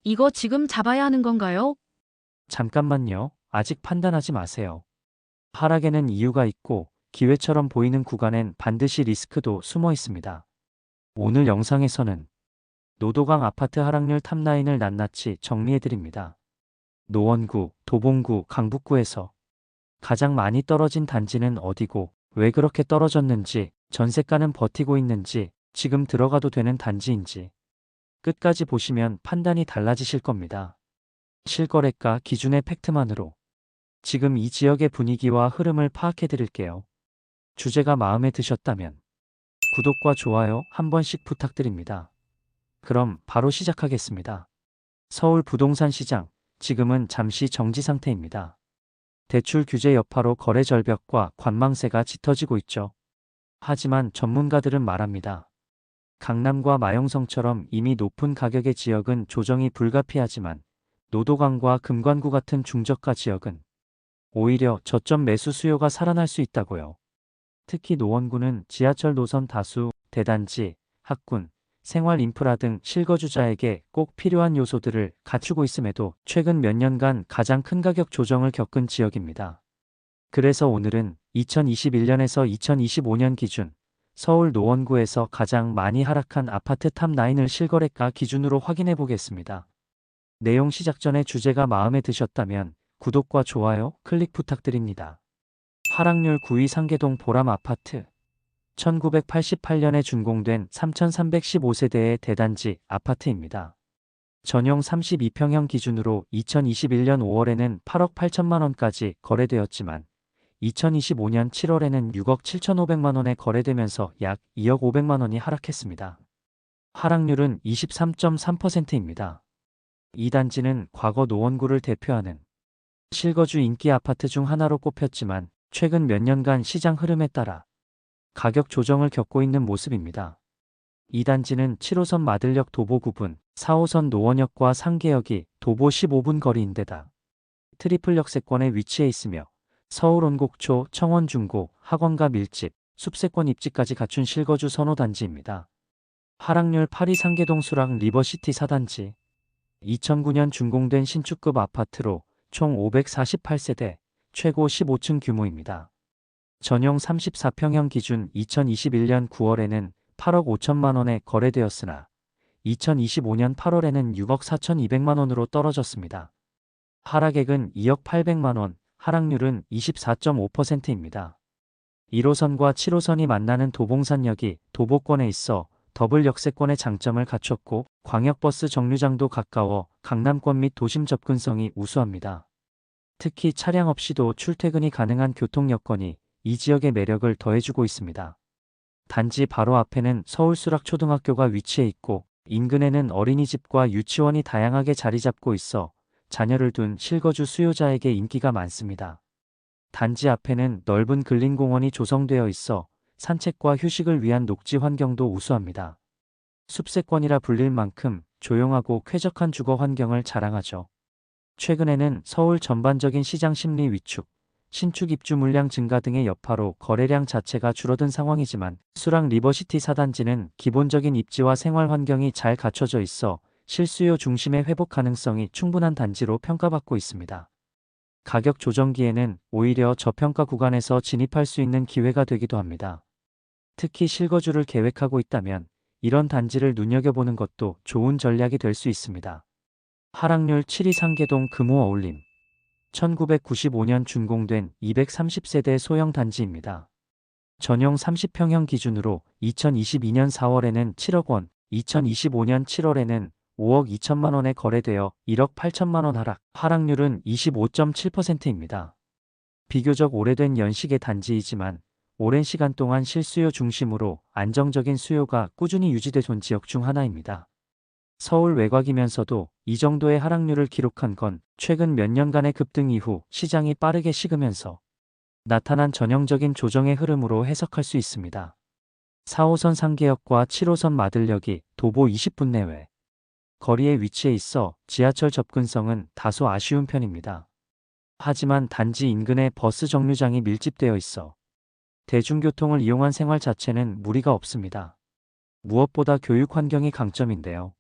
이거 지금 잡아야 하는 건가요? 잠깐만요. 아직 판단하지 마세요. 하락에는 이유가 있고 기회처럼 보이는 구간엔 반드시 리스크도 숨어 있습니다. 오늘 영상에서는 노도강 아파트 하락률 탑라인을 낱낱이 정리해드립니다. 노원구, 도봉구, 강북구에서 가장 많이 떨어진 단지는 어디고 왜 그렇게 떨어졌는지, 전세가는 버티고 있는지, 지금 들어가도 되는 단지인지 끝까지 보시면 판단이 달라지실 겁니다. 실거래가 기준의 팩트만으로 지금 이 지역의 분위기와 흐름을 파악해 드릴게요. 주제가 마음에 드셨다면 구독과 좋아요 한 번씩 부탁드립니다. 그럼 바로 시작하겠습니다. 서울 부동산 시장, 지금은 잠시 정지 상태입니다. 대출 규제 여파로 거래 절벽과 관망세가 짙어지고 있죠. 하지만 전문가들은 말합니다. 강남과 마영성처럼 이미 높은 가격의 지역은 조정이 불가피하지만 노도강과 금관구 같은 중저가 지역은 오히려 저점 매수 수요가 살아날 수 있다고요. 특히 노원구는 지하철 노선 다수, 대단지, 학군, 생활 인프라 등 실거주자에게 꼭 필요한 요소들을 갖추고 있음에도 최근 몇 년간 가장 큰 가격 조정을 겪은 지역입니다. 그래서 오늘은 2021년에서 2025년 기준 서울 노원구에서 가장 많이 하락한 아파트 탑9을 실거래가 기준으로 확인해 보겠습니다. 내용 시작 전에 주제가 마음에 드셨다면 구독과 좋아요, 클릭 부탁드립니다. 하락률 9위 상계동 보람 아파트. 1988년에 준공된 3315세대의 대단지 아파트입니다. 전용 32평형 기준으로 2021년 5월에는 8억 8천만 원까지 거래되었지만 2025년 7월에는 6억 7,500만 원에 거래되면서 약 2억 500만 원이 하락했습니다. 하락률은 23.3%입니다. 이 단지는 과거 노원구를 대표하는 실거주 인기 아파트 중 하나로 꼽혔지만 최근 몇 년간 시장 흐름에 따라 가격 조정을 겪고 있는 모습입니다. 이 단지는 7호선 마들역 도보 9분, 4호선 노원역과 상계역이 도보 15분 거리인데다 트리플 역세권에 위치해 있으며 서울 온곡초, 청원 중고, 학원가 밀집, 숲세권 입지까지 갖춘 실거주 선호 단지입니다. 하락률 8위 상계동 수락 리버시티 4단지. 2009년 준공된 신축급 아파트로 총 548세대, 최고 15층 규모입니다. 전용 34평형 기준 2021년 9월에는 8억 5천만 원에 거래되었으나 2025년 8월에는 6억 4,200만 원으로 떨어졌습니다. 하락액은 2억 800만 원, 하락률은 24.5%입니다. 1호선과 7호선이 만나는 도봉산역이 도보권에 있어 더블 역세권의 장점을 갖췄고 광역버스 정류장도 가까워 강남권 및 도심 접근성이 우수합니다. 특히 차량 없이도 출퇴근이 가능한 교통 여건이 이 지역의 매력을 더해주고 있습니다. 단지 바로 앞에는 서울수락초등학교가 위치해 있고 인근에는 어린이집과 유치원이 다양하게 자리 잡고 있어 자녀를 둔 실거주 수요자에게 인기가 많습니다. 단지 앞에는 넓은 근린공원이 조성되어 있어 산책과 휴식을 위한 녹지 환경도 우수합니다. 숲세권이라 불릴 만큼 조용하고 쾌적한 주거 환경을 자랑하죠. 최근에는 서울 전반적인 시장 심리 위축, 신축 입주 물량 증가 등의 여파로 거래량 자체가 줄어든 상황이지만 수락 리버시티 4단지는 기본적인 입지와 생활 환경이 잘 갖춰져 있어 실수요 중심의 회복 가능성이 충분한 단지로 평가받고 있습니다. 가격 조정기에는 오히려 저평가 구간에서 진입할 수 있는 기회가 되기도 합니다. 특히 실거주를 계획하고 있다면 이런 단지를 눈여겨보는 것도 좋은 전략이 될 수 있습니다. 하락률 7위 상계동 금호 어울림. 1995년 준공된 230세대 소형 단지입니다. 전용 30평형 기준으로 2022년 4월에는 7억 원, 2025년 7월에는 5억 2천만 원에 거래되어 1억 8천만 원 하락, 하락률은 25.7%입니다. 비교적 오래된 연식의 단지이지만 오랜 시간 동안 실수요 중심으로 안정적인 수요가 꾸준히 유지되던 지역 중 하나입니다. 서울 외곽이면서도 이 정도의 하락률을 기록한 건 최근 몇 년간의 급등 이후 시장이 빠르게 식으면서 나타난 전형적인 조정의 흐름으로 해석할 수 있습니다. 4호선 상계역과 7호선 마들역이 도보 20분 내외 거리에 위치해 있어 지하철 접근성은 다소 아쉬운 편입니다. 하지만 단지 인근에 버스 정류장이 밀집되어 있어 대중교통을 이용한 생활 자체는 무리가 없습니다. 무엇보다 교육 환경이 강점인데요.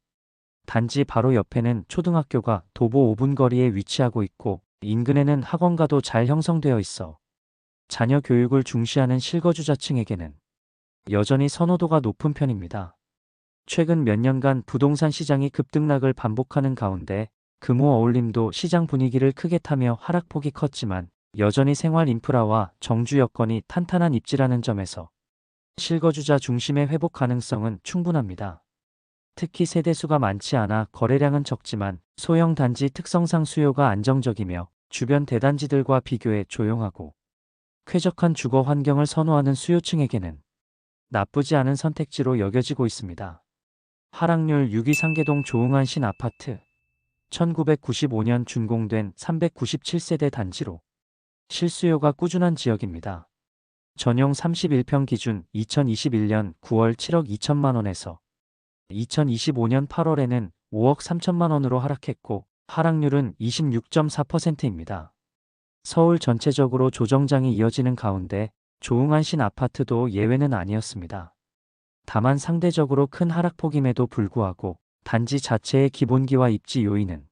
단지 바로 옆에는 초등학교가 도보 5분 거리에 위치하고 있고 인근에는 학원가도 잘 형성되어 있어 자녀 교육을 중시하는 실거주자층에게는 여전히 선호도가 높은 편입니다. 최근 몇 년간 부동산 시장이 급등락을 반복하는 가운데 금호 어울림도 시장 분위기를 크게 타며 하락폭이 컸지만 여전히 생활 인프라와 정주 여건이 탄탄한 입지라는 점에서 실거주자 중심의 회복 가능성은 충분합니다. 특히 세대수가 많지 않아 거래량은 적지만 소형 단지 특성상 수요가 안정적이며 주변 대단지들과 비교해 조용하고 쾌적한 주거 환경을 선호하는 수요층에게는 나쁘지 않은 선택지로 여겨지고 있습니다. 하락률 6위 상계동 조응안 신아파트 1995년 준공된 397세대 단지로 실수요가 꾸준한 지역입니다. 전용 31평 기준 2021년 9월 7억 2천만 원에서 2025년 8월에는 5억 3천만 원으로 하락했고 하락률은 26.4%입니다. 서울 전체적으로 조정장이 이어지는 가운데 조응안 신아파트도 예외는 아니었습니다. 다만 상대적으로 큰 하락폭임에도 불구하고 단지 자체의 기본기와 입지 요인은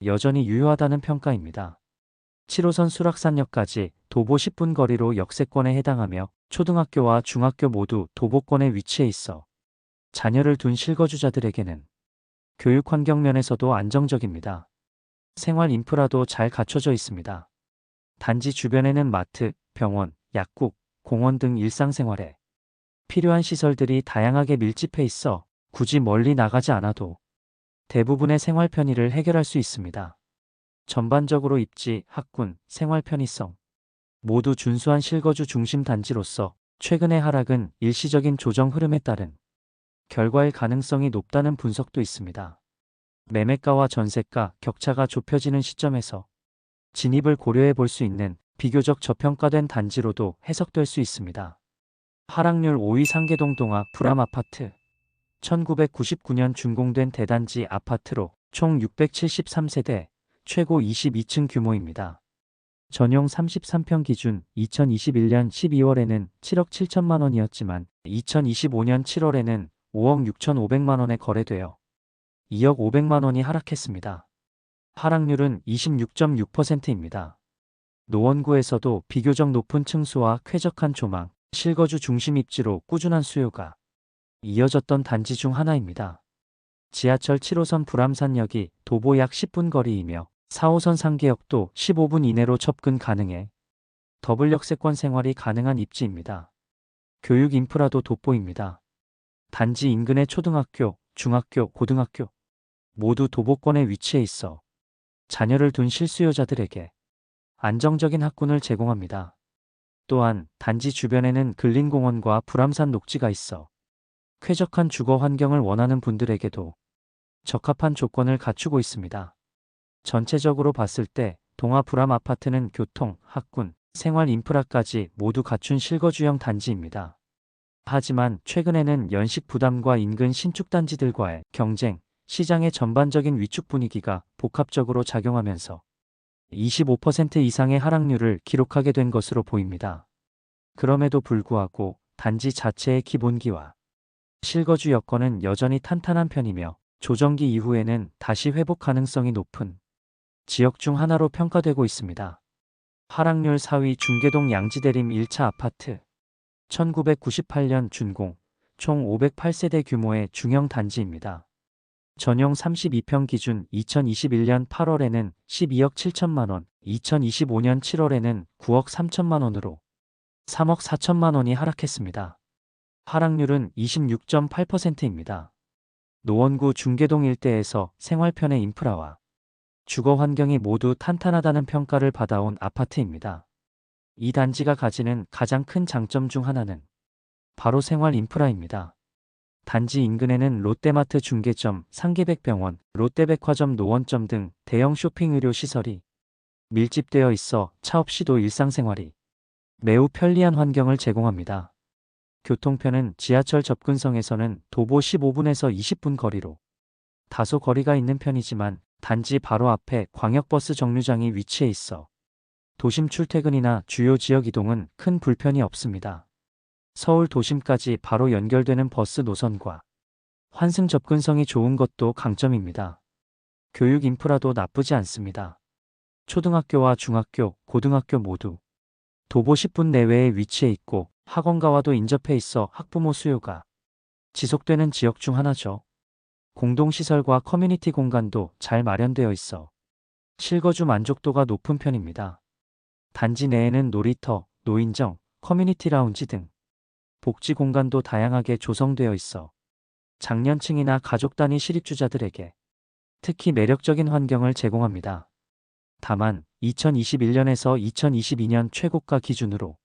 여전히 유효하다는 평가입니다. 7호선 수락산역까지 도보 10분 거리로 역세권에 해당하며 초등학교와 중학교 모두 도보권에 위치해 있어 자녀를 둔 실거주자들에게는 교육 환경 면에서도 안정적입니다. 생활 인프라도 잘 갖춰져 있습니다. 단지 주변에는 마트, 병원, 약국, 공원 등 일상생활에 필요한 시설들이 다양하게 밀집해 있어 굳이 멀리 나가지 않아도 대부분의 생활 편의를 해결할 수 있습니다. 전반적으로 입지, 학군, 생활 편의성 모두 준수한 실거주 중심 단지로서 최근의 하락은 일시적인 조정 흐름에 따른 결과일 가능성이 높다는 분석도 있습니다. 매매가와 전세가 격차가 좁혀지는 시점에서 진입을 고려해 볼 수 있는 비교적 저평가된 단지로도 해석될 수 있습니다. 하락률 5위 상계동 동아 불암아파트 1999년 준공된 대단지 아파트로 총 673세대 최고 22층 규모입니다. 전용 33평 기준 2021년 12월에는 7억 7천만 원이었지만 2025년 7월에는 5억 6,500만 원에 거래되어 2억 500만 원이 하락했습니다. 하락률은 26.6%입니다. 노원구에서도 비교적 높은 층수와 쾌적한 조망, 실거주 중심 입지로 꾸준한 수요가 이어졌던 단지 중 하나입니다. 지하철 7호선 불암산역이 도보 약 10분 거리이며 4호선 상계역도 15분 이내로 접근 가능해 더블 역세권 생활이 가능한 입지입니다. 교육 인프라도 돋보입니다. 단지 인근의 초등학교, 중학교, 고등학교 모두 도보권에 위치해 있어 자녀를 둔 실수요자들에게 안정적인 학군을 제공합니다. 또한 단지 주변에는 근린공원과 불암산 녹지가 있어 쾌적한 주거 환경을 원하는 분들에게도 적합한 조건을 갖추고 있습니다. 전체적으로 봤을 때 동아 불암 아파트는 교통, 학군, 생활 인프라까지 모두 갖춘 실거주형 단지입니다. 하지만 최근에는 연식 부담과 인근 신축 단지들과의 경쟁, 시장의 전반적인 위축 분위기가 복합적으로 작용하면서 25% 이상의 하락률을 기록하게 된 것으로 보입니다. 그럼에도 불구하고 단지 자체의 기본기와 실거주 여건은 여전히 탄탄한 편이며 조정기 이후에는 다시 회복 가능성이 높은 지역 중 하나로 평가되고 있습니다. 하락률 4위 중계동 양지대림 1차 아파트 1998년 준공, 총 508세대 규모의 중형 단지입니다. 전용 32평 기준 2021년 8월에는 12억 7천만 원, 2025년 7월에는 9억 3천만 원으로 3억 4천만 원이 하락했습니다. 하락률은 26.8%입니다. 노원구 중계동 일대에서 생활편의 인프라와 주거 환경이 모두 탄탄하다는 평가를 받아온 아파트입니다. 이 단지가 가지는 가장 큰 장점 중 하나는 바로 생활 인프라입니다. 단지 인근에는 롯데마트 중계점, 상계백병원, 롯데백화점 노원점 등 대형 쇼핑 의료 시설이 밀집되어 있어 차 없이도 일상생활이 매우 편리한 환경을 제공합니다. 교통편은 지하철 접근성에서는 도보 15분에서 20분 거리로 다소 거리가 있는 편이지만 단지 바로 앞에 광역버스 정류장이 위치해 있어 도심 출퇴근이나 주요 지역 이동은 큰 불편이 없습니다. 서울 도심까지 바로 연결되는 버스 노선과 환승 접근성이 좋은 것도 강점입니다. 교육 인프라도 나쁘지 않습니다. 초등학교와 중학교, 고등학교 모두 도보 10분 내외에 위치해 있고 학원가와도 인접해 있어 학부모 수요가 지속되는 지역 중 하나죠. 공동시설과 커뮤니티 공간도 잘 마련되어 있어 실거주 만족도가 높은 편입니다. 단지 내에는 놀이터, 노인정, 커뮤니티 라운지 등 복지 공간도 다양하게 조성되어 있어 장년층이나 가족 단위 실입주자들에게 특히 매력적인 환경을 제공합니다. 다만 2021년에서 2022년 최고가 기준으로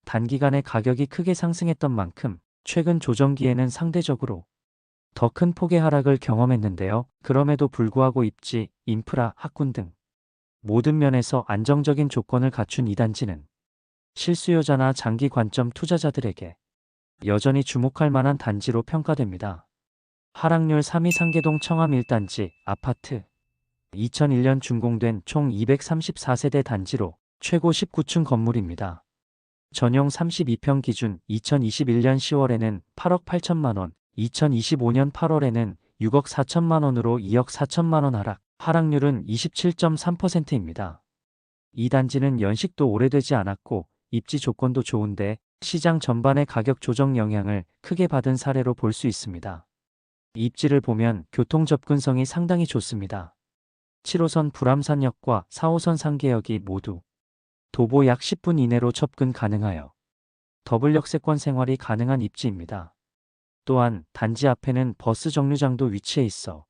단기간에 가격이 크게 상승했던 만큼 최근 조정기에는 상대적으로 더 큰 폭의 하락을 경험했는데요. 그럼에도 불구하고 입지, 인프라, 학군 등 모든 면에서 안정적인 조건을 갖춘 이 단지는 실수요자나 장기 관점 투자자들에게 여전히 주목할 만한 단지로 평가됩니다. 하락률 3위 상계동 청암 1단지 아파트 2001년 준공된 총 234세대 단지로 최고 19층 건물입니다. 전용 32평 기준 2021년 10월에는 8억 8천만 원, 2025년 8월에는 6억 4천만 원으로 2억 4천만 원 하락, 하락률은 27.3%입니다. 이 단지는 연식도 오래되지 않았고 입지 조건도 좋은데 시장 전반의 가격 조정 영향을 크게 받은 사례로 볼 수 있습니다. 입지를 보면 교통 접근성이 상당히 좋습니다. 7호선 불암산역과 4호선 상계역이 모두 도보 약 10분 이내로 접근 가능하여 더블 역세권 생활이 가능한 입지입니다. 또한 단지 앞에는 버스 정류장도 위치해 있어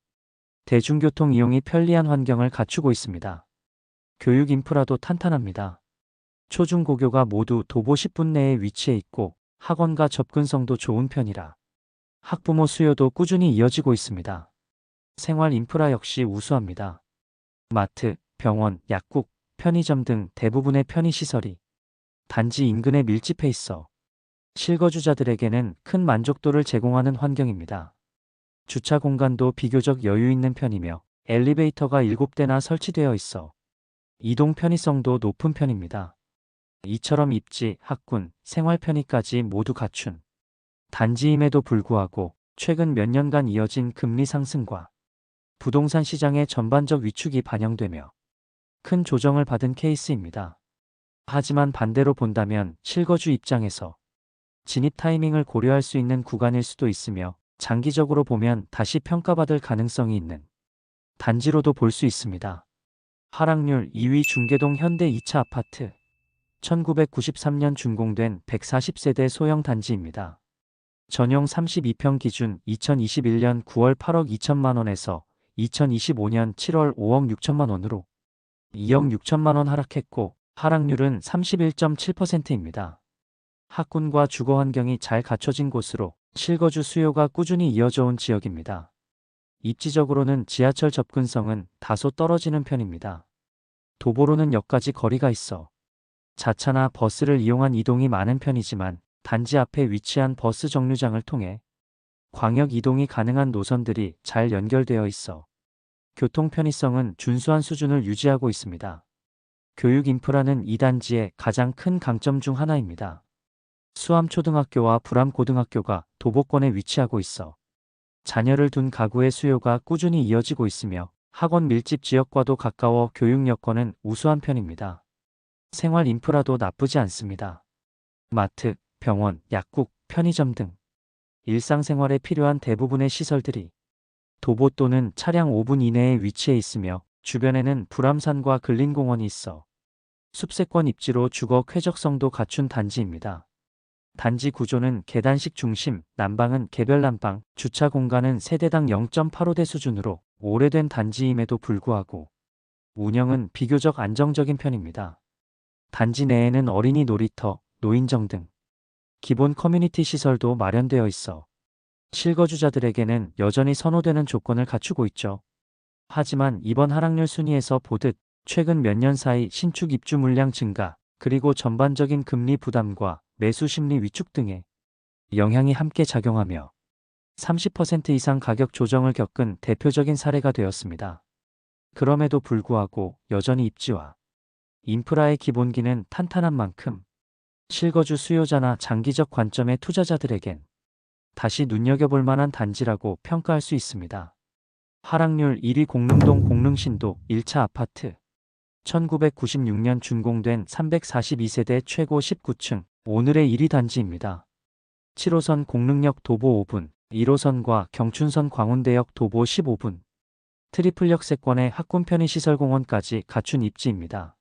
대중교통 이용이 편리한 환경을 갖추고 있습니다. 교육 인프라도 탄탄합니다. 초중고교가 모두 도보 10분 내에 위치해 있고 학원과 접근성도 좋은 편이라 학부모 수요도 꾸준히 이어지고 있습니다. 생활 인프라 역시 우수합니다. 마트, 병원, 약국, 편의점 등 대부분의 편의시설이 단지 인근에 밀집해 있어 실거주자들에게는 큰 만족도를 제공하는 환경입니다. 주차 공간도 비교적 여유 있는 편이며 엘리베이터가 7대나 설치되어 있어 이동 편의성도 높은 편입니다. 이처럼 입지, 학군, 생활 편의까지 모두 갖춘 단지임에도 불구하고 최근 몇 년간 이어진 금리 상승과 부동산 시장의 전반적 위축이 반영되며 큰 조정을 받은 케이스입니다. 하지만 반대로 본다면 실거주 입장에서 진입 타이밍을 고려할 수 있는 구간일 수도 있으며 장기적으로 보면 다시 평가받을 가능성이 있는 단지로도 볼 수 있습니다. 하락률 2위 중계동 현대 2차 아파트 1993년 준공된 140세대 소형 단지입니다. 전용 32평 기준 2021년 9월 8억 2천만 원에서 2025년 7월 5억 6천만 원으로 2억 6천만 원 하락했고 하락률은 31.7%입니다. 학군과 주거 환경이 잘 갖춰진 곳으로 실거주 수요가 꾸준히 이어져 온 지역입니다. 입지적으로는 지하철 접근성은 다소 떨어지는 편입니다. 도보로는 역까지 거리가 있어 자차나 버스를 이용한 이동이 많은 편이지만 단지 앞에 위치한 버스 정류장을 통해 광역 이동이 가능한 노선들이 잘 연결되어 있어 교통 편의성은 준수한 수준을 유지하고 있습니다. 교육 인프라는 이 단지의 가장 큰 강점 중 하나입니다. 수암초등학교와 불암고등학교가 도보권에 위치하고 있어 자녀를 둔 가구의 수요가 꾸준히 이어지고 있으며 학원 밀집 지역과도 가까워 교육 여건은 우수한 편입니다. 생활 인프라도 나쁘지 않습니다. 마트, 병원, 약국, 편의점 등 일상생활에 필요한 대부분의 시설들이 도보 또는 차량 5분 이내에 위치해 있으며 주변에는 불암산과 근린공원이 있어 숲세권 입지로 주거 쾌적성도 갖춘 단지입니다. 단지 구조는 계단식 중심, 난방은 개별 난방, 주차 공간은 세대당 0.85대 수준으로 오래된 단지임에도 불구하고 운영은 비교적 안정적인 편입니다. 단지 내에는 어린이 놀이터, 노인정 등 기본 커뮤니티 시설도 마련되어 있어 실거주자들에게는 여전히 선호되는 조건을 갖추고 있죠. 하지만 이번 하락률 순위에서 보듯 최근 몇 년 사이 신축 입주 물량 증가, 그리고 전반적인 금리 부담과 매수 심리 위축 등의 영향이 함께 작용하며 30% 이상 가격 조정을 겪은 대표적인 사례가 되었습니다. 그럼에도 불구하고 여전히 입지와 인프라의 기본기는 탄탄한 만큼 실거주 수요자나 장기적 관점의 투자자들에겐 다시 눈여겨볼 만한 단지라고 평가할 수 있습니다. 하락률 1위 공릉동 공릉신도 1차 아파트. 1996년 준공된 342세대 최고 19층, 오늘의 1위 단지입니다. 7호선 공릉역 도보 5분, 1호선과 경춘선 광운대역 도보 15분, 트리플 역세권의 학군 편의시설공원까지 갖춘 입지입니다.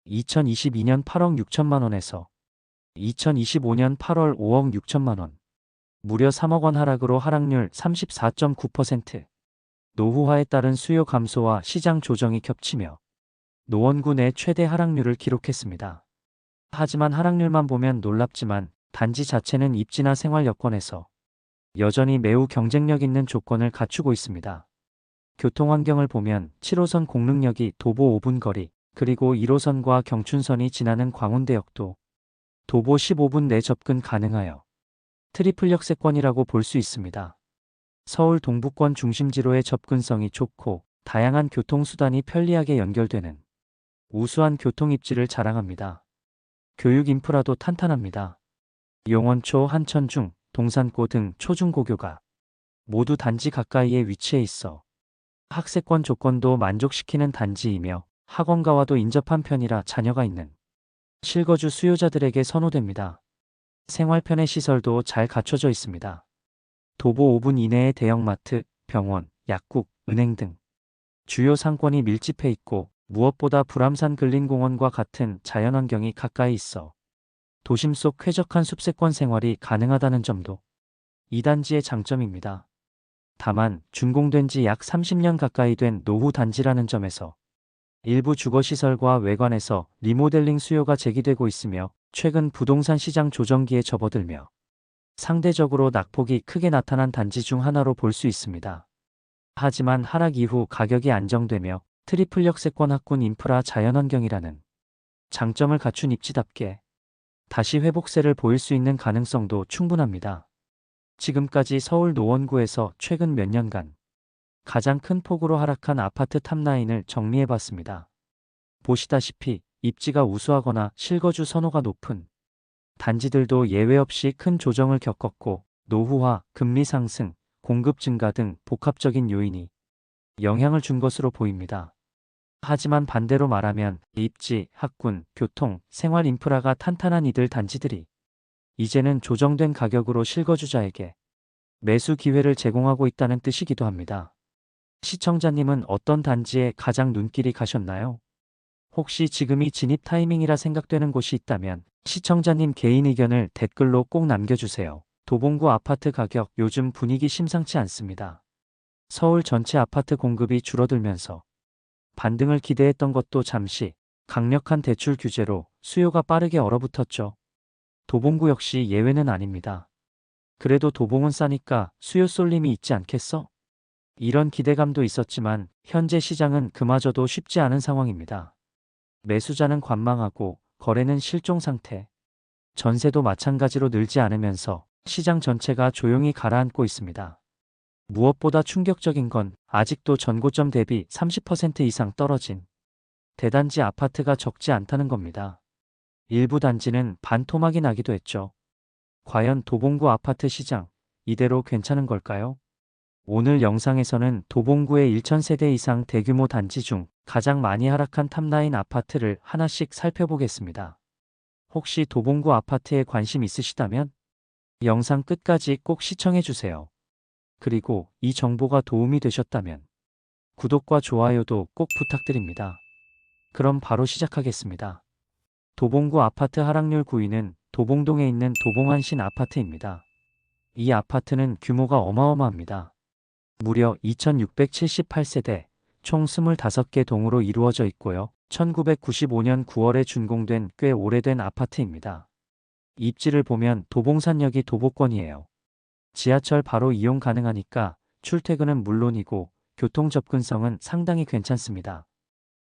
2022년 8억 6천만 원에서 2025년 8월 5억 6천만 원, 무려 3억 원 하락으로 하락률 34.9%. 노후화에 따른 수요 감소와 시장 조정이 겹치며 노원구 내 최대 하락률을 기록했습니다. 하지만 하락률만 보면 놀랍지만 단지 자체는 입지나 생활 여건에서 여전히 매우 경쟁력 있는 조건을 갖추고 있습니다. 교통 환경을 보면 7호선 공릉역이 도보 5분 거리, 그리고 1호선과 경춘선이 지나는 광운대역도 도보 15분 내 접근 가능하여 트리플 역세권이라고 볼 수 있습니다. 서울 동부권 중심지로의 접근성이 좋고 다양한 교통수단이 편리하게 연결되는 우수한 교통 입지를 자랑합니다. 교육 인프라도 탄탄합니다. 용원초, 한천중, 동산고 등 초중고교가 모두 단지 가까이에 위치해 있어 학세권 조건도 만족시키는 단지이며 학원가와도 인접한 편이라 자녀가 있는 실거주 수요자들에게 선호됩니다. 생활 편의 시설도 잘 갖춰져 있습니다. 도보 5분 이내의 대형마트, 병원, 약국, 은행 등 주요 상권이 밀집해 있고 무엇보다 불암산 근린공원과 같은 자연환경이 가까이 있어 도심 속 쾌적한 숲세권 생활이 가능하다는 점도 이 단지의 장점입니다. 다만 준공된 지 약 30년 가까이 된 노후 단지라는 점에서 일부 주거시설과 외관에서 리모델링 수요가 제기되고 있으며 최근 부동산 시장 조정기에 접어들며 상대적으로 낙폭이 크게 나타난 단지 중 하나로 볼 수 있습니다. 하지만 하락 이후 가격이 안정되며 트리플 역세권 학군 인프라 자연환경이라는 장점을 갖춘 입지답게 다시 회복세를 보일 수 있는 가능성도 충분합니다. 지금까지 서울 노원구에서 최근 몇 년간 가장 큰 폭으로 하락한 아파트 탑9을 정리해봤습니다. 보시다시피 입지가 우수하거나 실거주 선호가 높은 단지들도 예외 없이 큰 조정을 겪었고 노후화, 금리 상승, 공급 증가 등 복합적인 요인이 영향을 준 것으로 보입니다. 하지만 반대로 말하면 입지, 학군, 교통, 생활 인프라가 탄탄한 이들 단지들이 이제는 조정된 가격으로 실거주자에게 매수 기회를 제공하고 있다는 뜻이기도 합니다. 시청자님은 어떤 단지에 가장 눈길이 가셨나요? 혹시 지금이 진입 타이밍이라 생각되는 곳이 있다면 시청자님 개인 의견을 댓글로 꼭 남겨주세요. 도봉구 아파트 가격 요즘 분위기 심상치 않습니다. 서울 전체 아파트 공급이 줄어들면서 반등을 기대했던 것도 잠시 강력한 대출 규제로 수요가 빠르게 얼어붙었죠. 도봉구 역시 예외는 아닙니다. 그래도 도봉은 싸니까 수요 쏠림이 있지 않겠어? 이런 기대감도 있었지만 현재 시장은 그마저도 쉽지 않은 상황입니다. 매수자는 관망하고 거래는 실종 상태. 전세도 마찬가지로 늘지 않으면서 시장 전체가 조용히 가라앉고 있습니다. 무엇보다 충격적인 건 아직도 전고점 대비 30% 이상 떨어진 대단지 아파트가 적지 않다는 겁니다. 일부 단지는 반토막이 나기도 했죠. 과연 도봉구 아파트 시장 이대로 괜찮은 걸까요? 오늘 영상에서는 도봉구의 1000세대 이상 대규모 단지 중 가장 많이 하락한 탑9 아파트를 하나씩 살펴보겠습니다. 혹시 도봉구 아파트에 관심 있으시다면 영상 끝까지 꼭 시청해주세요. 그리고 이 정보가 도움이 되셨다면 구독과 좋아요도 꼭 부탁드립니다. 그럼 바로 시작하겠습니다. 도봉구 아파트 하락률 9위는 도봉동에 있는 도봉한신 아파트입니다. 이 아파트는 규모가 어마어마합니다. 무려 2678세대, 총 25개 동으로 이루어져 있고요. 1995년 9월에 준공된 꽤 오래된 아파트입니다. 입지를 보면 도봉산역이 도보권이에요. 지하철 바로 이용 가능하니까 출퇴근은 물론이고 교통 접근성은 상당히 괜찮습니다.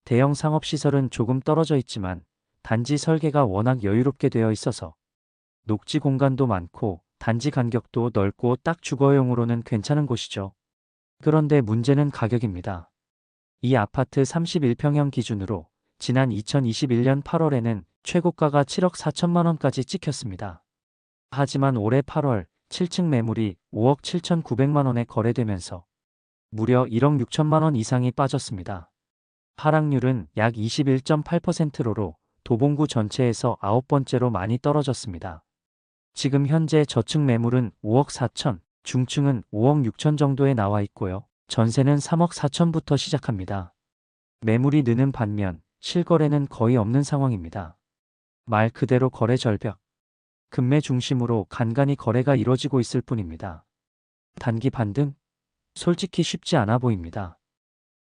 대형 상업시설은 조금 떨어져 있지만 단지 설계가 워낙 여유롭게 되어 있어서 녹지 공간도 많고 단지 간격도 넓고 딱 주거용으로는 괜찮은 곳이죠. 그런데 문제는 가격입니다. 이 아파트 31평형 기준으로 지난 2021년 8월에는 최고가가 7억 4천만 원까지 찍혔습니다. 하지만 올해 8월 7층 매물이 5억 7,900만 원에 거래되면서 무려 1억 6천만 원 이상이 빠졌습니다. 하락률은 약 21.8%로 도봉구 전체에서 9번째로 많이 떨어졌습니다. 지금 현재 저층 매물은 5억 4천, 중층은 5억 6천 정도에 나와 있고요. 전세는 3억 4천부터 시작합니다. 매물이 느는 반면 실거래는 거의 없는 상황입니다. 말 그대로 거래 절벽. 급매 중심으로 간간히 거래가 이뤄지고 있을 뿐입니다. 단기 반등? 솔직히 쉽지 않아 보입니다.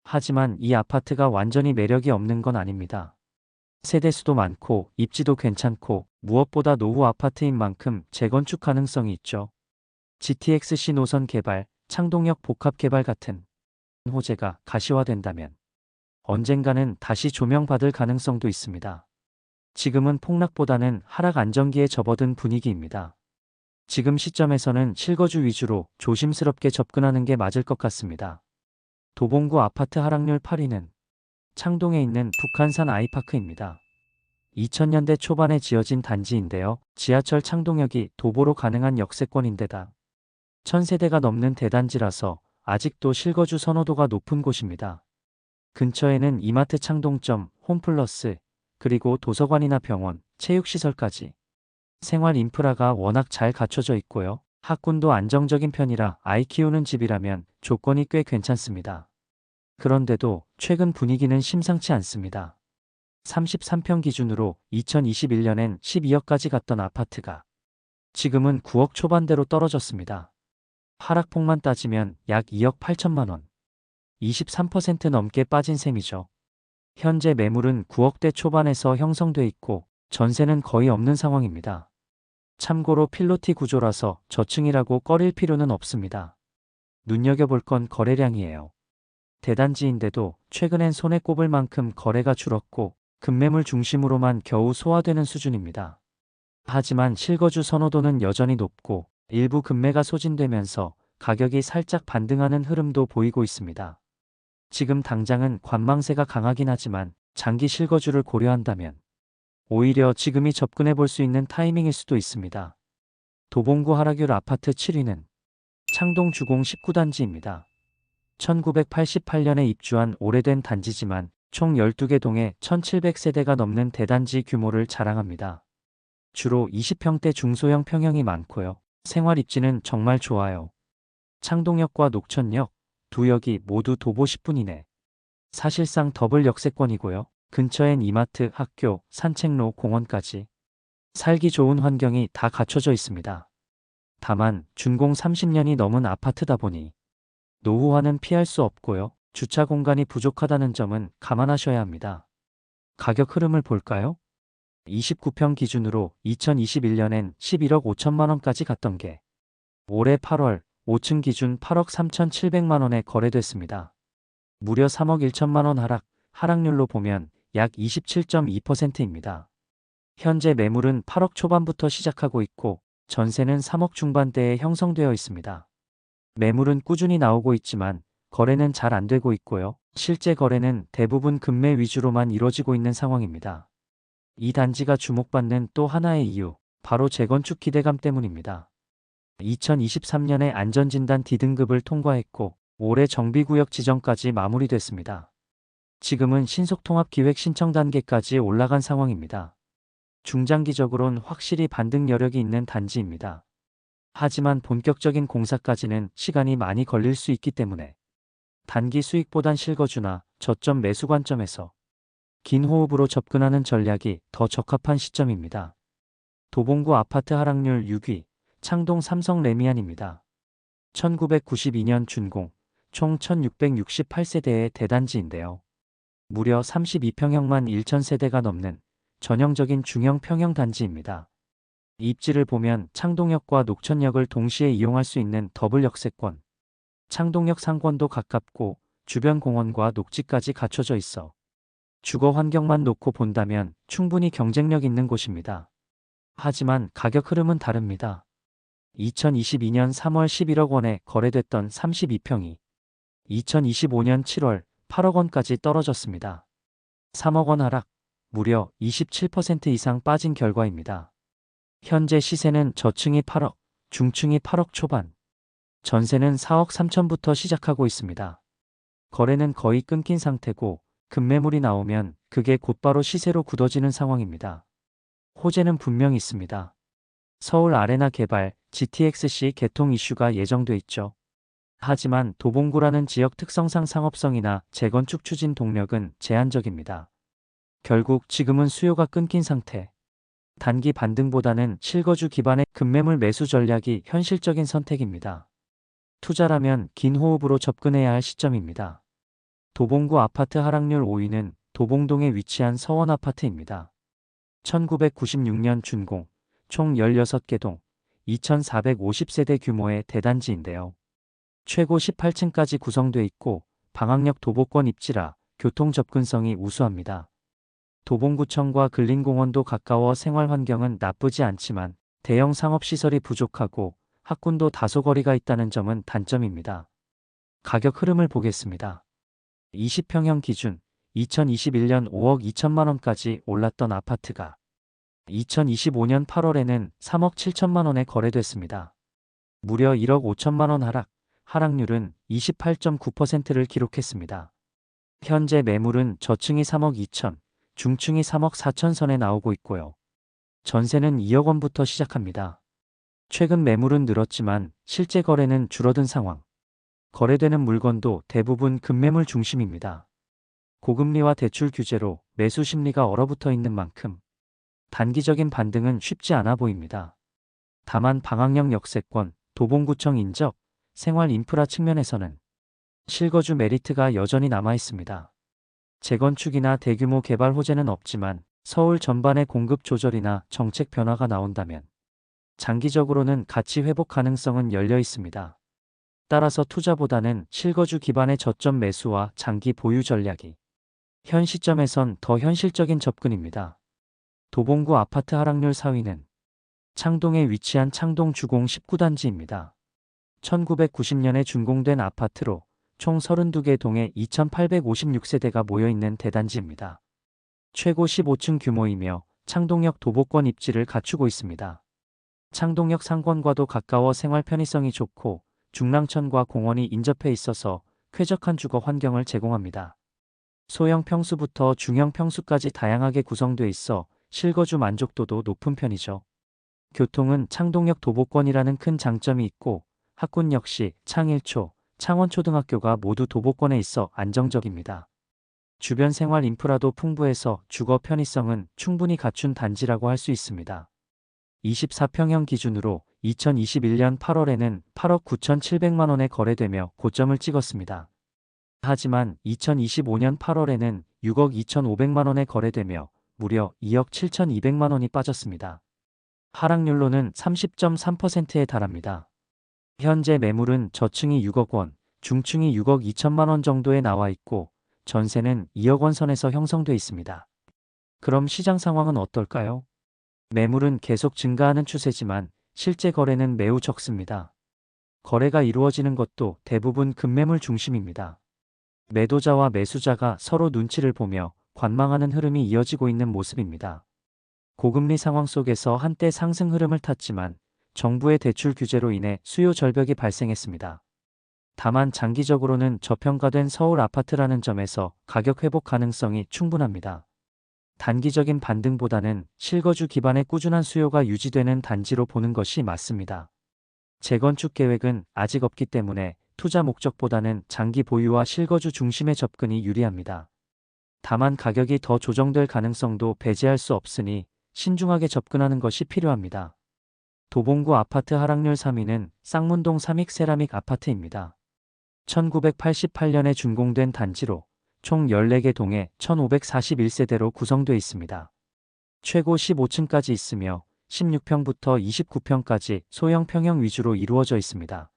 하지만 이 아파트가 완전히 매력이 없는 건 아닙니다. 세대수도 많고 입지도 괜찮고 무엇보다 노후 아파트인 만큼 재건축 가능성이 있죠. GTX-C 노선 개발, 창동역 복합 개발 같은 호재가 가시화된다면 언젠가는 다시 조명받을 가능성도 있습니다. 지금은 폭락보다는 하락 안정기에 접어든 분위기입니다. 지금 시점에서는 실거주 위주로 조심스럽게 접근하는 게 맞을 것 같습니다. 도봉구 아파트 하락률 8위는 창동에 있는 북한산 아이파크입니다. 2000년대 초반에 지어진 단지인데요. 지하철 창동역이 도보로 가능한 역세권인데다 1000세대가 넘는 대단지라서 아직도 실거주 선호도가 높은 곳입니다. 근처에는 이마트 창동점, 홈플러스, 그리고 도서관이나 병원, 체육시설까지 생활 인프라가 워낙 잘 갖춰져 있고요. 학군도 안정적인 편이라 아이 키우는 집이라면 조건이 꽤 괜찮습니다. 그런데도 최근 분위기는 심상치 않습니다. 33평 기준으로 2021년엔 12억까지 갔던 아파트가 지금은 9억 초반대로 떨어졌습니다. 하락폭만 따지면 약 2억 8천만 원. 23% 넘게 빠진 셈이죠. 현재 매물은 9억대 초반에서 형성돼 있고 전세는 거의 없는 상황입니다. 참고로 필로티 구조라서 저층이라고 꺼릴 필요는 없습니다. 눈여겨볼 건 거래량이에요. 대단지인데도 최근엔 손에 꼽을 만큼 거래가 줄었고 급매물 중심으로만 겨우 소화되는 수준입니다. 하지만 실거주 선호도는 여전히 높고 일부 급매가 소진되면서 가격이 살짝 반등하는 흐름도 보이고 있습니다. 지금 당장은 관망세가 강하긴 하지만 장기 실거주를 고려한다면 오히려 지금이 접근해 볼 수 있는 타이밍일 수도 있습니다. 도봉구 하락률 아파트 7위는 창동 주공 19단지입니다. 1988년에 입주한 오래된 단지지만 총 12개 동에 1700세대가 넘는 대단지 규모를 자랑합니다. 주로 20평대 중소형 평형이 많고요. 생활 입지는 정말 좋아요. 창동역과 녹천역, 두 역이 모두 도보 10분 이내. 사실상 더블 역세권이고요. 근처엔 이마트, 학교, 산책로, 공원까지 살기 좋은 환경이 다 갖춰져 있습니다. 다만 준공 30년이 넘은 아파트다 보니 노후화는 피할 수 없고요. 주차 공간이 부족하다는 점은 감안하셔야 합니다. 가격 흐름을 볼까요? 29평 기준으로 2021년엔 11억 5천만 원까지 갔던 게 올해 8월 5층 기준 8억 3,700만 원에 거래됐습니다. 무려 3억 1천만 원 하락, 하락률로 보면 약 27.2%입니다. 현재 매물은 8억 초반부터 시작하고 있고 전세는 3억 중반대에 형성되어 있습니다. 매물은 꾸준히 나오고 있지만 거래는 잘 안 되고 있고요. 실제 거래는 대부분 급매 위주로만 이루어지고 있는 상황입니다. 이 단지가 주목받는 또 하나의 이유, 바로 재건축 기대감 때문입니다. 2023년에 안전진단 D등급을 통과했고 올해 정비구역 지정까지 마무리됐습니다. 지금은 신속통합기획 신청 단계까지 올라간 상황입니다. 중장기적으론 확실히 반등 여력이 있는 단지입니다. 하지만 본격적인 공사까지는 시간이 많이 걸릴 수 있기 때문에 단기 수익보단 실거주나 저점 매수 관점에서 긴 호흡으로 접근하는 전략이 더 적합한 시점입니다. 도봉구 아파트 하락률 6위, 창동 삼성 레미안입니다. 1992년 준공, 총 1668세대의 대단지인데요. 무려 32평형만 1000세대가 넘는 전형적인 중형 평형 단지입니다. 입지를 보면 창동역과 녹천역을 동시에 이용할 수 있는 더블 역세권, 창동역 상권도 가깝고 주변 공원과 녹지까지 갖춰져 있어 주거 환경만 놓고 본다면 충분히 경쟁력 있는 곳입니다. 하지만 가격 흐름은 다릅니다. 2022년 3월 11억 원에 거래됐던 32평이 2025년 7월 8억 원까지 떨어졌습니다. 3억 원 하락, 무려 27% 이상 빠진 결과입니다. 현재 시세는 저층이 8억, 중층이 8억 초반, 전세는 4억 3천부터 시작하고 있습니다. 거래는 거의 끊긴 상태고 급매물이 나오면 그게 곧바로 시세로 굳어지는 상황입니다. 호재는 분명히 있습니다. 서울 아레나 개발, GTX-C 개통 이슈가 예정돼 있죠. 하지만 도봉구라는 지역 특성상 상업성이나 재건축 추진 동력은 제한적입니다. 결국 지금은 수요가 끊긴 상태. 단기 반등보다는 실거주 기반의 급매물 매수 전략이 현실적인 선택입니다. 투자라면 긴 호흡으로 접근해야 할 시점입니다. 도봉구 아파트 하락률 5위는 도봉동에 위치한 서원아파트입니다. 1996년 준공, 총 16개 동, 2,450세대 규모의 대단지인데요. 최고 18층까지 구성돼 있고 방학역 도보권 입지라 교통 접근성이 우수합니다. 도봉구청과 근린공원도 가까워 생활 환경은 나쁘지 않지만 대형 상업시설이 부족하고 학군도 다소 거리가 있다는 점은 단점입니다. 가격 흐름을 보겠습니다. 20평형 기준 2021년 5억 2천만 원까지 올랐던 아파트가 2025년 8월에는 3억 7천만 원에 거래됐습니다. 무려 1억 5천만 원 하락률은 28.9%를 기록했습니다. 현재 매물은 저층이 3억 2천, 중층이 3억 4천 선에 나오고 있고요. 전세는 2억 원부터 시작합니다. 최근 매물은 늘었지만 실제 거래는 줄어든 상황. 거래되는 물건도 대부분 급매물 중심입니다. 고금리와 대출 규제로 매수 심리가 얼어붙어 있는 만큼 단기적인 반등은 쉽지 않아 보입니다. 다만 방학역 역세권, 도봉구청 인접, 생활 인프라 측면에서는 실거주 메리트가 여전히 남아 있습니다. 재건축이나 대규모 개발 호재는 없지만 서울 전반의 공급 조절이나 정책 변화가 나온다면 장기적으로는 가치 회복 가능성은 열려 있습니다. 따라서 투자보다는 실거주 기반의 저점 매수와 장기 보유 전략이 현 시점에선 더 현실적인 접근입니다. 도봉구 아파트 하락률 4위는 창동에 위치한 창동 주공 19단지입니다. 1990년에 준공된 아파트로 총 32개 동에 2,856세대가 모여있는 대단지입니다. 최고 15층 규모이며 창동역 도보권 입지를 갖추고 있습니다. 창동역 상권과도 가까워 생활 편의성이 좋고 중랑천과 공원이 인접해 있어서 쾌적한 주거 환경을 제공합니다. 소형 평수부터 중형 평수까지 다양하게 구성돼 있어 실거주 만족도도 높은 편이죠. 교통은 창동역 도보권이라는 큰 장점이 있고 학군 역시 창일초, 창원초등학교가 모두 도보권에 있어 안정적입니다. 주변 생활 인프라도 풍부해서 주거 편의성은 충분히 갖춘 단지라고 할 수 있습니다. 24평형 기준으로 2021년 8월에는 8억 9,700만 원에 거래되며 고점을 찍었습니다. 하지만 2025년 8월에는 6억 2,500만 원에 거래되며 무려 2억 7,200만 원이 빠졌습니다. 하락률로는 30.3%에 달합니다. 현재 매물은 저층이 6억 원, 중층이 6억 2천만 원 정도에 나와 있고 전세는 2억 원 선에서 형성돼 있습니다. 그럼 시장 상황은 어떨까요? 매물은 계속 증가하는 추세지만 실제 거래는 매우 적습니다. 거래가 이루어지는 것도 대부분 급매물 중심입니다. 매도자와 매수자가 서로 눈치를 보며 관망하는 흐름이 이어지고 있는 모습입니다. 고금리 상황 속에서 한때 상승 흐름을 탔지만 정부의 대출 규제로 인해 수요 절벽이 발생했습니다. 다만 장기적으로는 저평가된 서울 아파트라는 점에서 가격 회복 가능성이 충분합니다. 단기적인 반등보다는 실거주 기반의 꾸준한 수요가 유지되는 단지로 보는 것이 맞습니다. 재건축 계획은 아직 없기 때문에 투자 목적보다는 장기 보유와 실거주 중심의 접근이 유리합니다. 다만 가격이 더 조정될 가능성도 배제할 수 없으니 신중하게 접근하는 것이 필요합니다. 도봉구 아파트 하락률 3위는 쌍문동 삼익 세라믹 아파트입니다. 1988년에 준공된 단지로 총 14개 동에 1,541세대로 구성되어 있습니다. 최고 15층까지 있으며 16평부터 29평까지 소형 평형 위주로 이루어져 있습니다.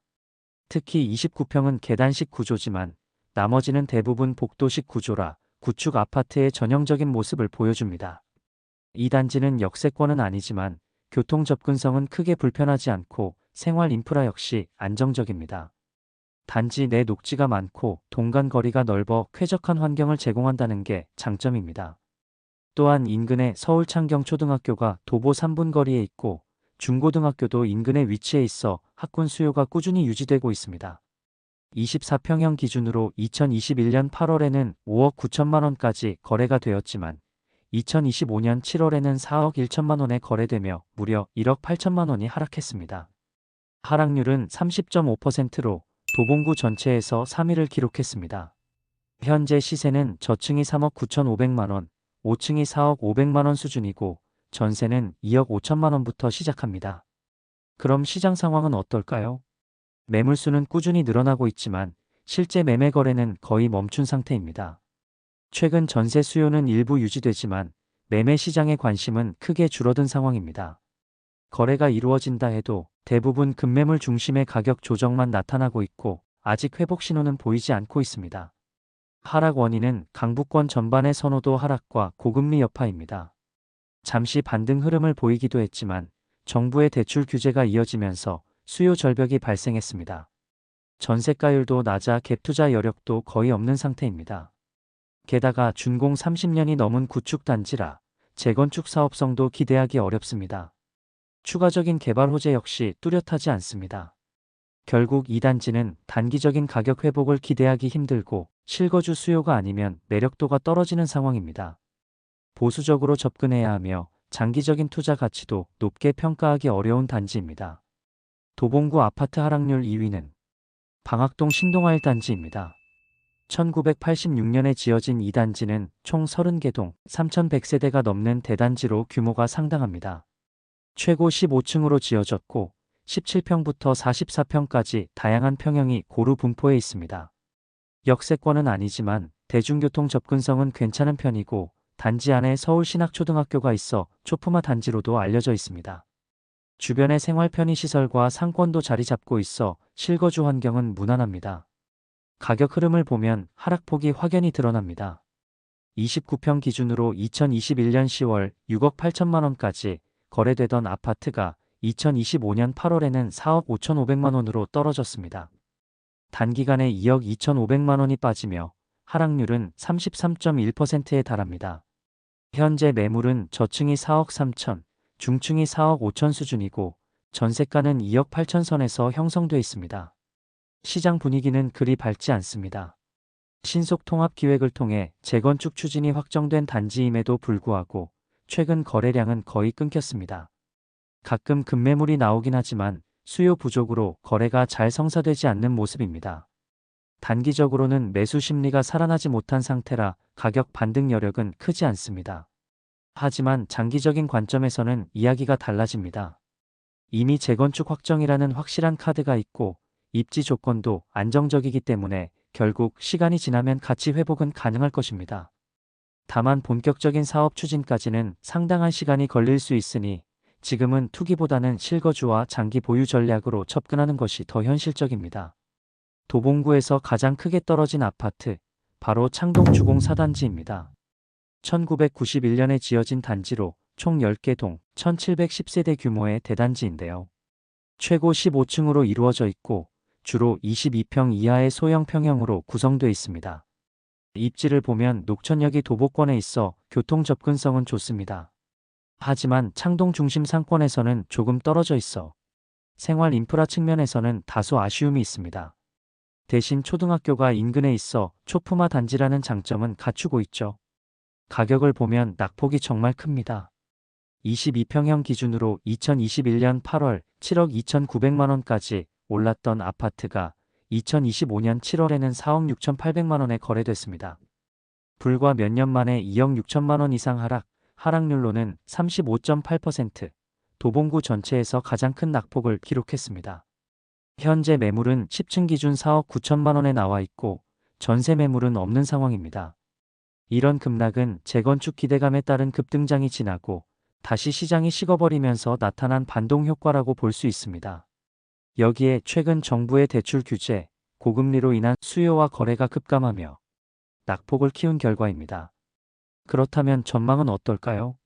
특히 29평은 계단식 구조지만 나머지는 대부분 복도식 구조라 구축 아파트의 전형적인 모습을 보여줍니다. 이 단지는 역세권은 아니지만 교통 접근성은 크게 불편하지 않고 생활 인프라 역시 안정적입니다. 단지 내 녹지가 많고 동간 거리가 넓어 쾌적한 환경을 제공한다는 게 장점입니다. 또한 인근에 서울창경초등학교가 도보 3분 거리에 있고 중고등학교도 인근에 위치해 있어 학군 수요가 꾸준히 유지되고 있습니다. 24평형 기준으로 2021년 8월에는 5억 9천만 원까지 거래가 되었지만 2025년 7월에는 4억 1천만 원에 거래되며 무려 1억 8천만 원이 하락했습니다. 하락률은 30.5%로 도봉구 전체에서 3위를 기록했습니다. 현재 시세는 저층이 3억 9천5백만 원, 5층이 4억 5백만 원 수준이고 전세는 2억 5천만 원부터 시작합니다. 그럼 시장 상황은 어떨까요? 매물수는 꾸준히 늘어나고 있지만 실제 매매 거래는 거의 멈춘 상태입니다. 최근 전세 수요는 일부 유지되지만 매매 시장의 관심은 크게 줄어든 상황입니다. 거래가 이루어진다 해도 대부분 급매물 중심의 가격 조정만 나타나고 있고 아직 회복 신호는 보이지 않고 있습니다. 하락 원인은 강북권 전반의 선호도 하락과 고금리 여파입니다. 잠시 반등 흐름을 보이기도 했지만 정부의 대출 규제가 이어지면서 수요 절벽이 발생했습니다. 전세가율도 낮아 갭투자 여력도 거의 없는 상태입니다. 게다가 준공 30년이 넘은 구축 단지라 재건축 사업성도 기대하기 어렵습니다. 추가적인 개발 호재 역시 뚜렷하지 않습니다. 결국 이 단지는 단기적인 가격 회복을 기대하기 힘들고 실거주 수요가 아니면 매력도가 떨어지는 상황입니다. 보수적으로 접근해야 하며 장기적인 투자 가치도 높게 평가하기 어려운 단지입니다. 도봉구 아파트 하락률 2위는 방학동 신동아 1단지입니다. 1986년에 지어진 이 단지는 총 30개 동 3,100세대가 넘는 대단지로 규모가 상당합니다. 최고 15층으로 지어졌고 17평부터 44평까지 다양한 평형이 고루 분포해 있습니다. 역세권은 아니지만 대중교통 접근성은 괜찮은 편이고 단지 안에 서울신학초등학교가 있어 초품화 단지로도 알려져 있습니다. 주변에 생활 편의시설과 상권도 자리 잡고 있어 실거주 환경은 무난합니다. 가격 흐름을 보면 하락폭이 확연히 드러납니다. 29평 기준으로 2021년 10월 6억 8천만 원까지 거래되던 아파트가 2025년 8월에는 4억 5천5백만 원으로 떨어졌습니다. 단기간에 2억 2천5백만 원이 빠지며 하락률은 33.1%에 달합니다. 현재 매물은 저층이 4억 3천, 중층이 4억 5천 수준이고 전세가는 2억 8천 선에서 형성돼 있습니다. 시장 분위기는 그리 밝지 않습니다. 신속 통합 기획을 통해 재건축 추진이 확정된 단지임에도 불구하고 최근 거래량은 거의 끊겼습니다. 가끔 급매물이 나오긴 하지만 수요 부족으로 거래가 잘 성사되지 않는 모습입니다. 단기적으로는 매수 심리가 살아나지 못한 상태라 가격 반등 여력은 크지 않습니다. 하지만 장기적인 관점에서는 이야기가 달라집니다. 이미 재건축 확정이라는 확실한 카드가 있고 입지 조건도 안정적이기 때문에 결국 시간이 지나면 가치 회복은 가능할 것입니다. 다만 본격적인 사업 추진까지는 상당한 시간이 걸릴 수 있으니 지금은 투기보다는 실거주와 장기 보유 전략으로 접근하는 것이 더 현실적입니다. 도봉구에서 가장 크게 떨어진 아파트, 바로 창동 주공 4단지입니다. 1991년에 지어진 단지로 총 10개 동 1710세대 규모의 대단지인데요. 최고 15층으로 이루어져 있고 주로 22평 이하의 소형 평형으로 구성되어 있습니다. 입지를 보면 녹천역이 도보권에 있어 교통 접근성은 좋습니다. 하지만 창동 중심 상권에서는 조금 떨어져 있어 생활 인프라 측면에서는 다소 아쉬움이 있습니다. 대신 초등학교가 인근에 있어 초품화 단지라는 장점은 갖추고 있죠. 가격을 보면 낙폭이 정말 큽니다. 22평형 기준으로 2021년 8월 7억 2,900만 원까지 올랐던 아파트가 2025년 7월에는 4억 6,800만 원에 거래됐습니다. 불과 몇 년 만에 2억 6천만 원 이상 하락률로는 35.8%, 도봉구 전체에서 가장 큰 낙폭을 기록했습니다. 현재 매물은 10층 기준 4억 9천만 원에 나와 있고 전세 매물은 없는 상황입니다. 이런 급락은 재건축 기대감에 따른 급등장이 지나고 다시 시장이 식어버리면서 나타난 반동 효과라고 볼 수 있습니다. 여기에 최근 정부의 대출 규제, 고금리로 인한 수요와 거래가 급감하며 낙폭을 키운 결과입니다. 그렇다면 전망은 어떨까요?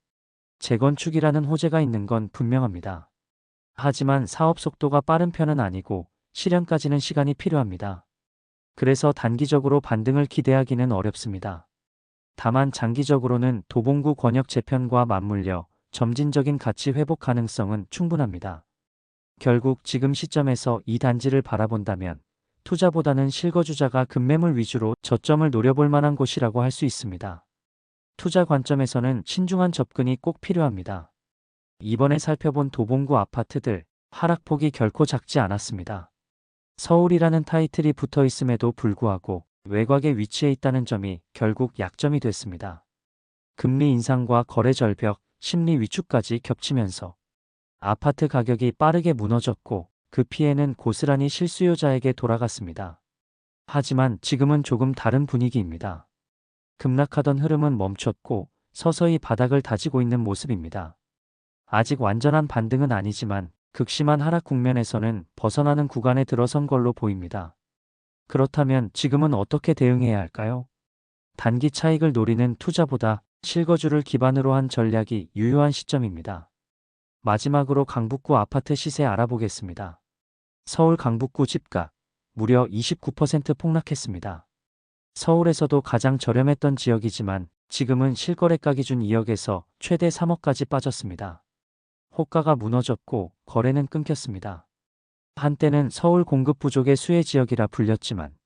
재건축이라는 호재가 있는 건 분명합니다. 하지만 사업 속도가 빠른 편은 아니고 실현까지는 시간이 필요합니다. 그래서 단기적으로 반등을 기대하기는 어렵습니다. 다만 장기적으로는 도봉구 권역 재편과 맞물려 점진적인 가치 회복 가능성은 충분합니다. 결국 지금 시점에서 이 단지를 바라본다면 투자보다는 실거주자가 급매물 위주로 저점을 노려볼 만한 곳이라고 할 수 있습니다. 투자 관점에서는 신중한 접근이 꼭 필요합니다. 이번에 살펴본 도봉구 아파트들 하락폭이 결코 작지 않았습니다. 서울이라는 타이틀이 붙어 있음에도 불구하고 외곽에 위치해 있다는 점이 결국 약점이 됐습니다. 금리 인상과 거래 절벽, 심리 위축까지 겹치면서 아파트 가격이 빠르게 무너졌고 그 피해는 고스란히 실수요자에게 돌아갔습니다. 하지만 지금은 조금 다른 분위기입니다. 급락하던 흐름은 멈췄고 서서히 바닥을 다지고 있는 모습입니다. 아직 완전한 반등은 아니지만 극심한 하락 국면에서는 벗어나는 구간에 들어선 걸로 보입니다. 그렇다면 지금은 어떻게 대응해야 할까요? 단기 차익을 노리는 투자보다 실거주를 기반으로 한 전략이 유효한 시점입니다. 마지막으로 강북구 아파트 시세 알아보겠습니다. 서울 강북구 집값 무려 29% 폭락했습니다. 서울에서도 가장 저렴했던 지역이지만 지금은 실거래가 기준 2억에서 최대 3억까지 빠졌습니다. 호가가 무너졌고 거래는 끊겼습니다. 한때는 서울 공급 부족의 수혜 지역이라 불렸지만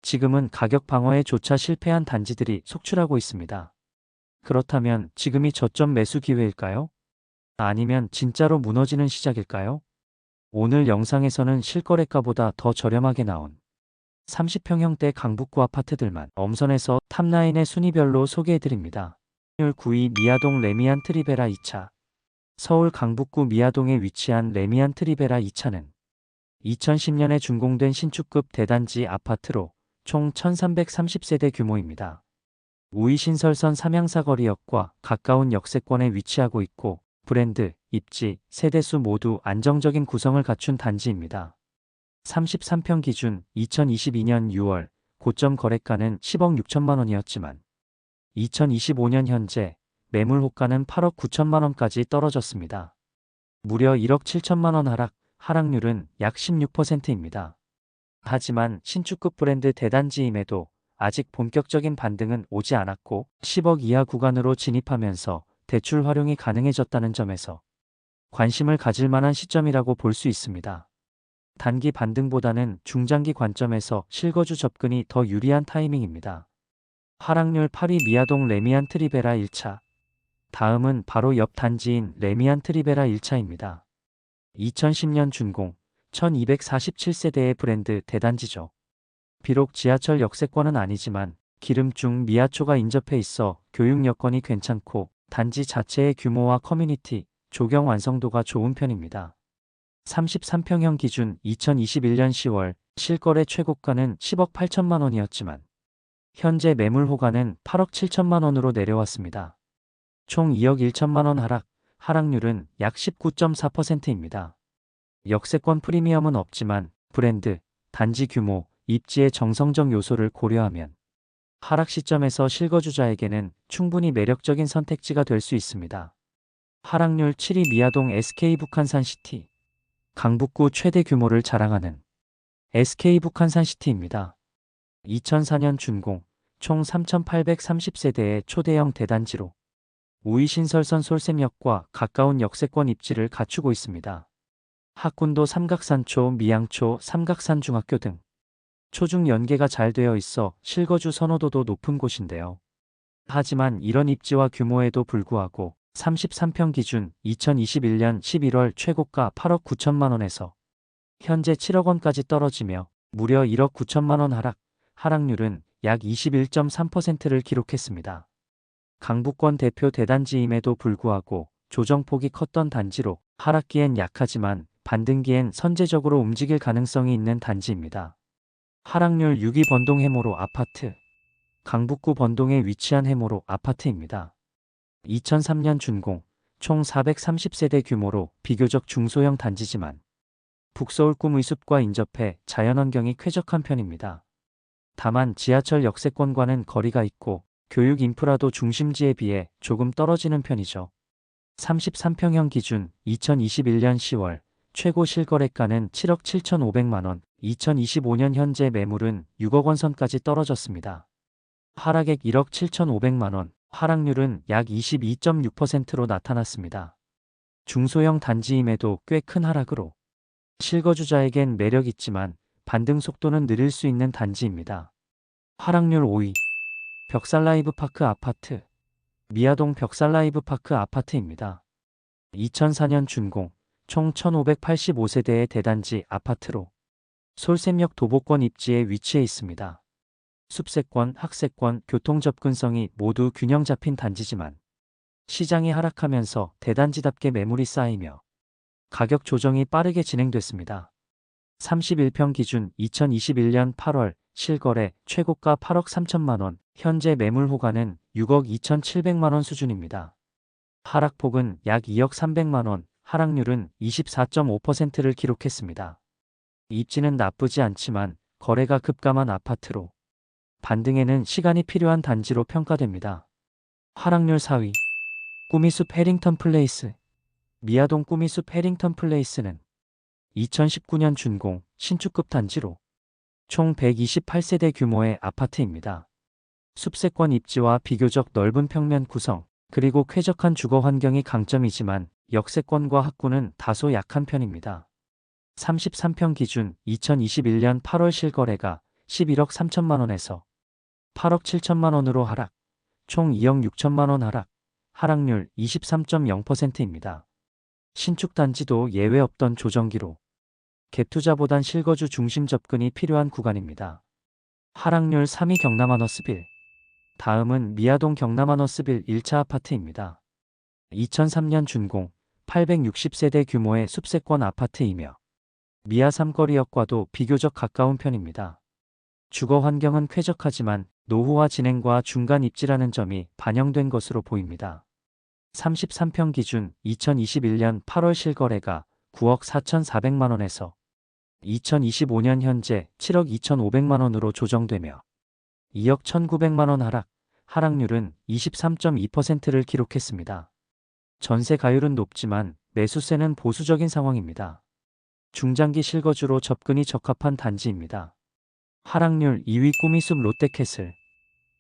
지금은 가격 방어에 조차 실패한 단지들이 속출하고 있습니다. 그렇다면 지금이 저점 매수 기회일까요? 아니면 진짜로 무너지는 시작일까요? 오늘 영상에서는 실거래가보다 더 저렴하게 나온 30평형대 강북구 아파트들만 엄선해서 탑9의 순위별로 소개해드립니다. 9위 미아동 레미안 트리베라 2차. 서울 강북구 미아동에 위치한 레미안 트리베라 2차는 2010년에 준공된 신축급 대단지 아파트로 총 1330세대 규모입니다. 우이신설선 삼양사거리역과 가까운 역세권에 위치하고 있고 브랜드, 입지, 세대수 모두 안정적인 구성을 갖춘 단지입니다. 33평 기준 2022년 6월 고점 거래가는 10억 6천만 원이었지만 2025년 현재 매물 호가는 8억 9천만 원까지 떨어졌습니다. 무려 1억 7천만 원 하락률은 약 16%입니다. 하지만 신축급 브랜드 대단지임에도 아직 본격적인 반등은 오지 않았고 10억 이하 구간으로 진입하면서 대출 활용이 가능해졌다는 점에서 관심을 가질 만한 시점이라고 볼 수 있습니다. 단기 반등보다는 중장기 관점에서 실거주 접근이 더 유리한 타이밍입니다. 하락률 8위 미아동 레미안 트리베라 1차. 다음은 바로 옆 단지인 레미안 트리베라 1차입니다. 2010년 준공, 1247세대의 브랜드 대단지죠. 비록 지하철 역세권은 아니지만 기름중 미아초가 인접해 있어 교육 여건이 괜찮고 단지 자체의 규모와 커뮤니티, 조경 완성도가 좋은 편입니다. 33평형 기준 2021년 10월 실거래 최고가는 10억 8천만 원이었지만 현재 매물 호가는 8억 7천만 원으로 내려왔습니다. 총 2억 1천만 원 하락률은 약 19.4%입니다. 역세권 프리미엄은 없지만 브랜드, 단지 규모, 입지의 정성적 요소를 고려하면 하락 시점에서 실거주자에게는 충분히 매력적인 선택지가 될 수 있습니다. 하락률 7위 미아동 SK 북한산시티. 강북구 최대 규모를 자랑하는 SK 북한산시티입니다. 2004년 준공, 총 3,830세대의 초대형 대단지로 우이신설선 솔샘역과 가까운 역세권 입지를 갖추고 있습니다. 학군도 삼각산초, 미양초, 삼각산중학교 등 초중 연계가 잘 되어 있어 실거주 선호도도 높은 곳인데요. 하지만 이런 입지와 규모에도 불구하고 33평 기준 2021년 11월 최고가 8억 9천만 원에서 현재 7억 원까지 떨어지며 무려 1억 9천만 원 하락률은 약 21.3%를 기록했습니다. 강북권 대표 대단지임에도 불구하고 조정폭이 컸던 단지로 하락기엔 약하지만 반등기엔 선제적으로 움직일 가능성이 있는 단지입니다. 하락률 6위 번동 해모로 아파트. 강북구 번동에 위치한 해모로 아파트입니다. 2003년 준공, 총 430세대 규모로 비교적 중소형 단지지만 북서울 꿈의숲과 인접해 자연환경이 쾌적한 편입니다. 다만 지하철 역세권과는 거리가 있고 교육 인프라도 중심지에 비해 조금 떨어지는 편이죠. 33평형 기준 2021년 10월 최고 실거래가는 7억 7,500만 원, 2025년 현재 매물은 6억 원 선까지 떨어졌습니다. 하락액 1억 7,500만 원, 하락률은 약 22.6%로 나타났습니다. 중소형 단지임에도 꽤 큰 하락으로 실거주자에겐 매력 있지만 반등 속도는 느릴 수 있는 단지입니다. 하락률 5위. 벽살라이브파크 아파트. 미아동 벽살라이브파크 아파트입니다. 2004년 준공, 총 1585세대의 대단지 아파트로 솔샘역 도보권 입지에 위치해 있습니다. 숲세권, 학세권, 교통 접근성이 모두 균형 잡힌 단지지만 시장이 하락하면서 대단지답게 매물이 쌓이며 가격 조정이 빠르게 진행됐습니다. 31평 기준 2021년 8월 실거래 최고가 8억 3천만 원, 현재 매물 호가는 6억 2,700만 원 수준입니다. 하락폭은 약 2억 300만 원, 하락률은 24.5%를 기록했습니다. 입지는 나쁘지 않지만 거래가 급감한 아파트로 반등에는 시간이 필요한 단지로 평가됩니다. 하락률 4위. 꾸미숲 해링턴 플레이스. 미아동 꾸미숲 해링턴 플레이스는 2019년 준공, 신축급 단지로 총 128세대 규모의 아파트입니다. 숲세권 입지와 비교적 넓은 평면 구성, 그리고 쾌적한 주거 환경이 강점이지만 역세권과 학구는 다소 약한 편입니다. 33평 기준 2021년 8월 실거래가 11억 3천만 원에서 8억 7천만 원으로 하락, 총 2억 6천만 원 하락, 하락률 23.0%입니다. 신축 단지도 예외 없던 조정기로 갭투자보단 실거주 중심 접근이 필요한 구간입니다. 하락률 3위 경남하너스빌. 다음은 미아동 경남하너스빌 1차 아파트입니다. 2003년 준공, 860세대 규모의 숲세권 아파트이며 미아 삼거리역과도 비교적 가까운 편입니다. 주거 환경은 쾌적하지만 노후화 진행과 중간 입지라는 점이 반영된 것으로 보입니다. 33평 기준 2021년 8월 실거래가 9억 4,400만 원에서 2025년 현재 7억 2,500만 원으로 조정되며 2억 1,900만 원 하락, 하락률은 23.2%를 기록했습니다. 전세 가율은 높지만 매수세는 보수적인 상황입니다. 중장기 실거주로 접근이 적합한 단지입니다. 하락률 2위 꾸미숲 롯데캐슬.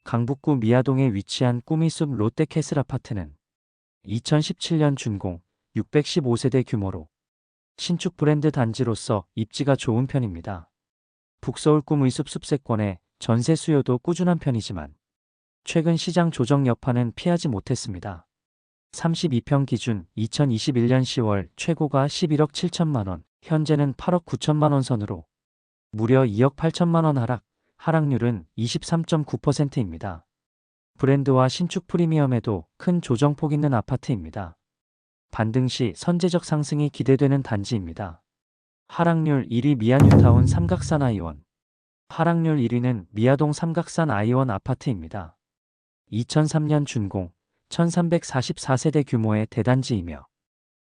강북구 미아동에 위치한 꾸미숲 롯데캐슬 아파트는 2017년 준공, 615세대 규모로 신축 브랜드 단지로서 입지가 좋은 편입니다. 북서울 꿈의숲 숲세권의 전세 수요도 꾸준한 편이지만 최근 시장 조정 여파는 피하지 못했습니다. 32평 기준 2021년 10월 최고가 11억 7천만 원, 현재는 8억 9천만 원 선으로 무려 2억 8천만 원 하락, 하락률은 23.9%입니다. 브랜드와 신축 프리미엄에도 큰 조정폭 있는 아파트입니다. 반등 시 선제적 상승이 기대되는 단지입니다. 하락률 1위 미아뉴타운 삼각산 아이원. 하락률 1위는 미아동 삼각산 아이원 아파트입니다. 2003년 준공, 1344세대 규모의 대단지이며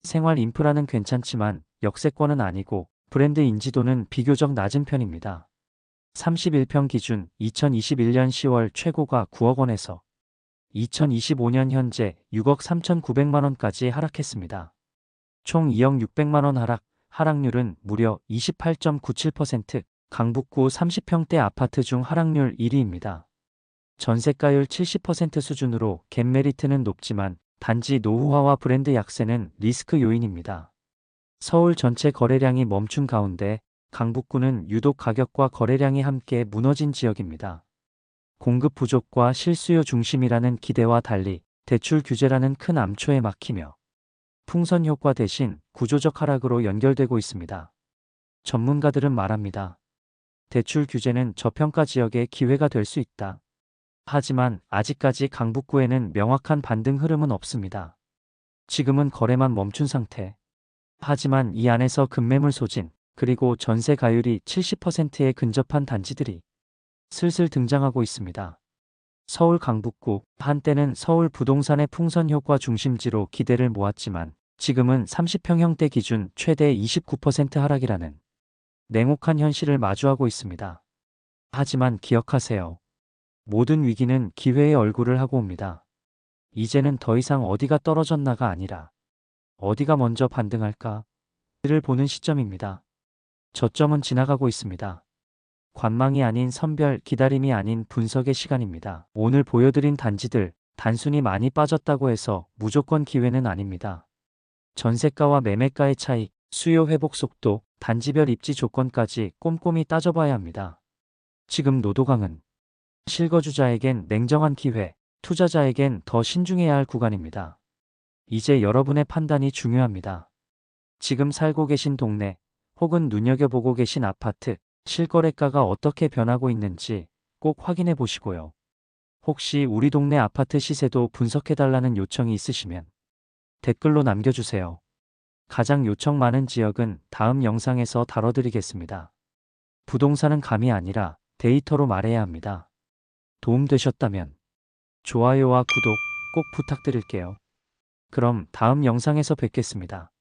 생활 인프라는 괜찮지만 역세권은 아니고 브랜드 인지도는 비교적 낮은 편입니다. 31평 기준 2021년 10월 최고가 9억 원에서 2025년 현재 6억 3,900만 원까지 하락했습니다. 총 2억 600만 원 하락, 하락률은 무려 28.97%, 강북구 30평대 아파트 중 하락률 1위입니다. 전세가율 70% 수준으로 갭 메리트는 높지만 단지 노후화와 브랜드 약세는 리스크 요인입니다. 서울 전체 거래량이 멈춘 가운데 강북구는 유독 가격과 거래량이 함께 무너진 지역입니다. 공급 부족과 실수요 중심이라는 기대와 달리 대출 규제라는 큰 암초에 막히며 풍선 효과 대신 구조적 하락으로 연결되고 있습니다. 전문가들은 말합니다. 대출 규제는 저평가 지역의 기회가 될 수 있다. 하지만 아직까지 강북구에는 명확한 반등 흐름은 없습니다. 지금은 거래만 멈춘 상태. 하지만 이 안에서 급매물 소진, 그리고 전세 가율이 70%에 근접한 단지들이 슬슬 등장하고 있습니다. 서울 강북구, 한때는 서울 부동산의 풍선 효과 중심지로 기대를 모았지만 지금은 30평형대 기준 최대 29% 하락이라는 냉혹한 현실을 마주하고 있습니다. 하지만 기억하세요. 모든 위기는 기회의 얼굴을 하고 옵니다. 이제는 더 이상 어디가 떨어졌나가 아니라 어디가 먼저 반등할까를 보는 시점입니다. 저점은 지나가고 있습니다. 관망이 아닌 선별, 기다림이 아닌 분석의 시간입니다. 오늘 보여드린 단지들 단순히 많이 빠졌다고 해서 무조건 기회는 아닙니다. 전세가와 매매가의 차이, 수요 회복 속도, 단지별 입지 조건까지 꼼꼼히 따져봐야 합니다. 지금 노도강은 실거주자에겐 냉정한 기회, 투자자에겐 더 신중해야 할 구간입니다. 이제 여러분의 판단이 중요합니다. 지금 살고 계신 동네 혹은 눈여겨보고 계신 아파트, 실거래가가 어떻게 변하고 있는지 꼭 확인해 보시고요. 혹시 우리 동네 아파트 시세도 분석해달라는 요청이 있으시면 댓글로 남겨주세요. 가장 요청 많은 지역은 다음 영상에서 다뤄드리겠습니다. 부동산은 감이 아니라 데이터로 말해야 합니다. 도움되셨다면 좋아요와 구독 꼭 부탁드릴게요. 그럼 다음 영상에서 뵙겠습니다.